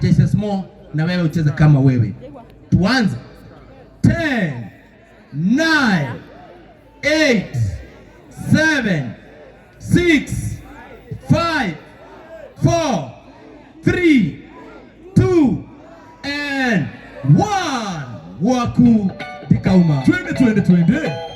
DJ Small na wewe ucheze kama wewe. Tuanze. 10 9 8 7 6 5 4 3 2 and 1. Waku Dikauma. 20.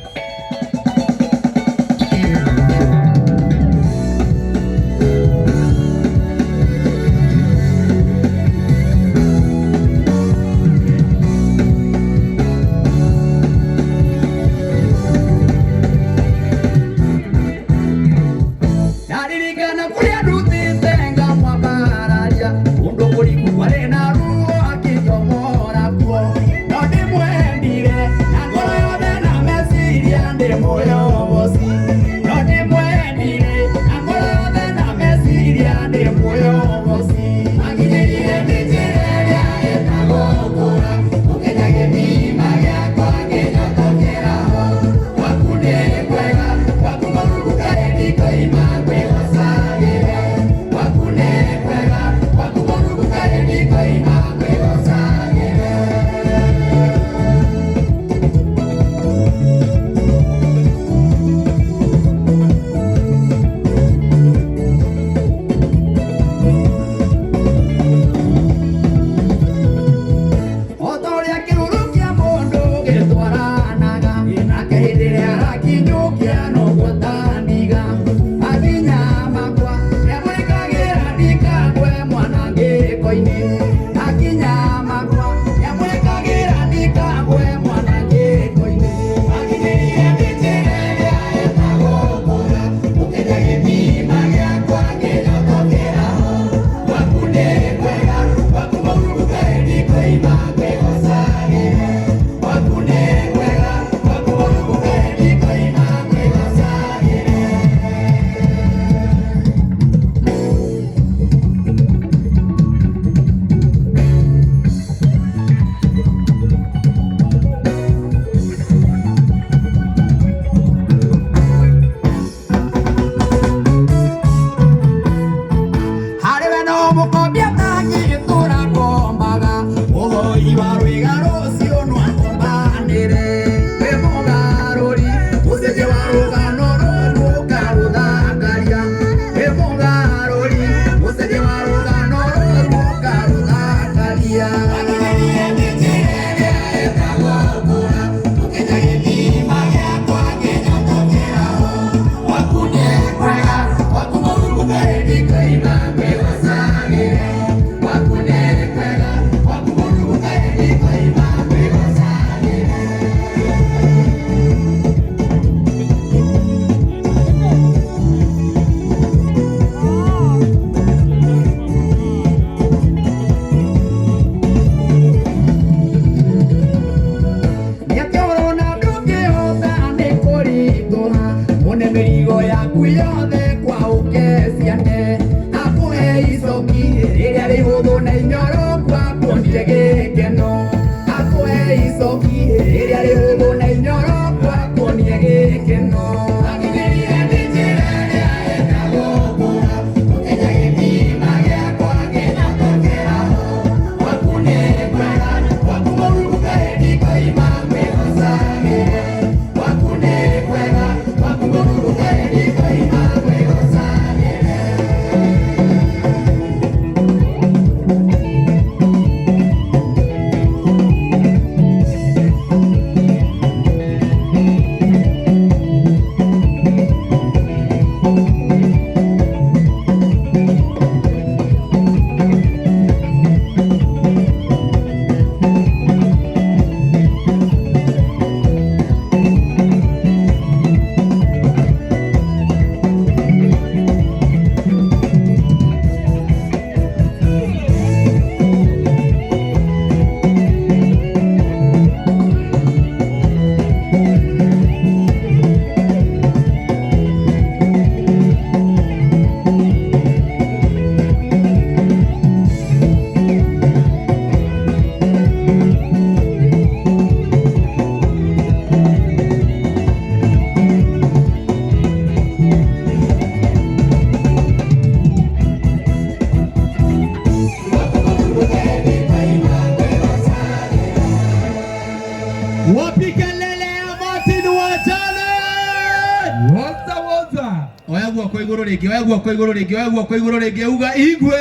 rege wegwa kwa iguru rege wegwa kwa iguru rege uga igwe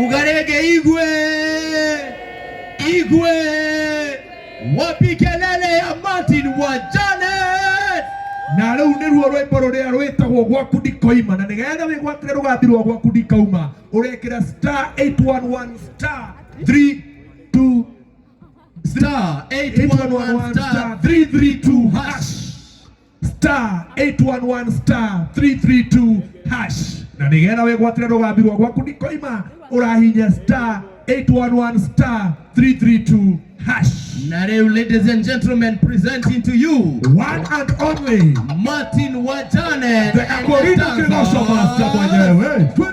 uga rege igwe igwe wapi kelele ya Martin Wajane na riu niruo rwimbo ruria rwitagwo gwaku ndikoima na nigetha wigwatire rugambirwo gwaku ndikauma urekira *811 *332 *811 *332 hash na nigetha wigwatire rugambirwo gwaku ndikoima urahinya *811 *332 hash. Now, ladies and gentlemen, presenting to you one and only Martin Wajane, the Akorino Kinoso Master.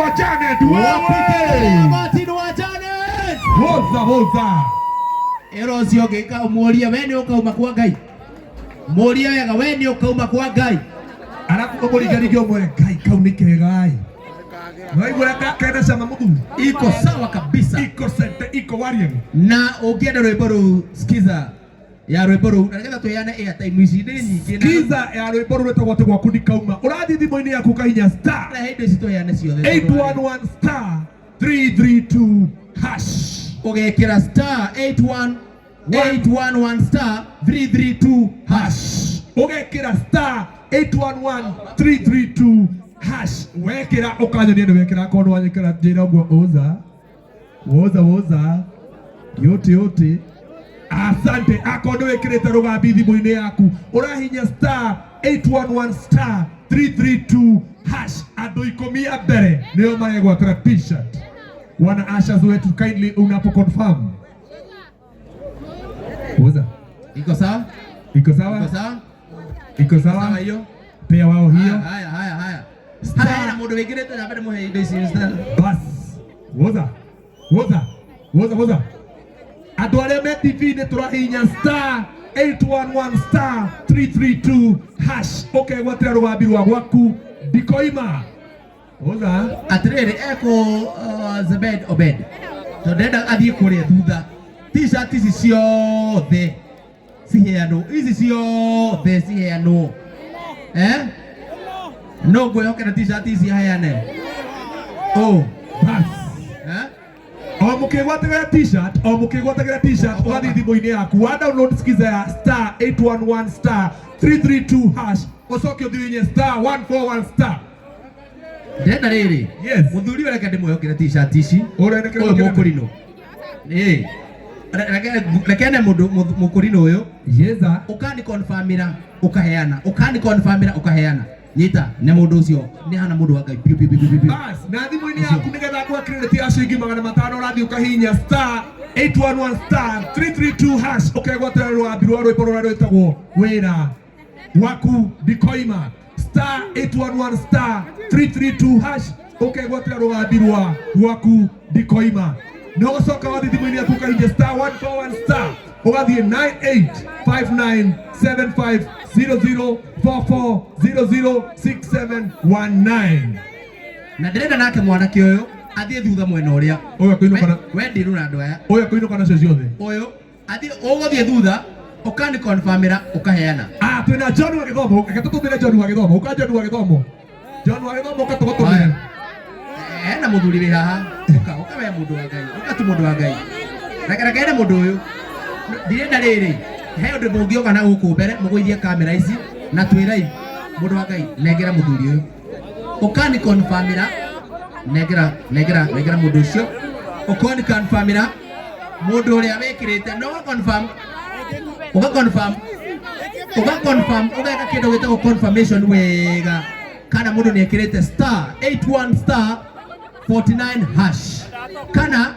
wa Janet Magoti wa Janet Woza ero cio ngika umuria we ni ukauma kwa Ngai muria wega we ni ukauma kwa Ngai araku umurigari umwe Ngai kau ni kega Waigua kenda sama muthuri iko sawa kabisa iko sente iko warrior na ukienda rwimbo ru skiza ya rwimbo ru na ngetha tuyane airtime ici ni nyingi skiza ya rwimbo ru rwetagwo tigwa kundi kauma urathi thimo-ini yaku kahinya star na hindi ici tuyane ciothe 811 star 332 hash ugekira star 811 star 332 hash ugekira star 811 332 hash wekira ukanyonia ni wekira kono wanyekira njira gwo woza yote asante akondo wekirite rugambi thimu-ini yaku urahinya star 811 star 332 hash andu 10 mbere nio magegwatira t-shirt wana ashas wetu kindly unapo confirm woza iko sawa hiyo pia wao hiyo haya na mundu wikirite na mbere muhe indo ici bas woza andu aria me TV-ini turahinya star 811 star 332 hash ukegwatira rugambi rwa gwaku ndikoima woza atiriri eko Zebed Obed tondenda athie kuria thutha t-shirt ici ciothe ciheanwo no ngwihokera t-shirt ici heane bas o mukigwatagira t-shirt ugathi thimu-ini yaku wa download skiza ya star 811 star 332 hash ucoke uthiinye star 141 star ndenda riri muthuri reke ndimwihokera t-shirt ici uyu mukurino rekene mundu mukurino uyu ukani confirmira ukaheana nyita ne mundu ucio ni hana mundu wa Ngai bas na thimu-ini yaku nigetha gwa credit ya ciringi 500 urathi ukahinya star 811 star 332 hash ukegwatira rugambi rwa rwimbo ruria rwitagwo wira waku ndikoima star 811 star 332 hash ukegwatira rugambi rwa gwaku ndikoima no gucoka wathi thimu-ini yaku ukahinya star 141 star ugathie 9859750044006719 na ndirenda nake mwanake uyu athie thutha mwena uria uyu kuinukana we ndiru na andu aya uyu kuinukana cio ciothe uyu athie uguthie thutha ukani confirmira ukaheana twina John wa Githomo reke tutumire John wa Githomo ukatugutumire ena muthuri wi haha ukawe mundu wa Ngai ukatu mundu wa Ngai reke ene mundu uyu ndirenda riri he undu mungioka na guku mbere mugwithie kamera ici na twirai mundu wa Ngai negera muthuri uyu ukani confirmira negera mundu ucio ukani confirmira mundu uria wikirite no confirm ugeka kindu gitagwo confirmation wega kana mundu niekirite star 81 star 49 hash kana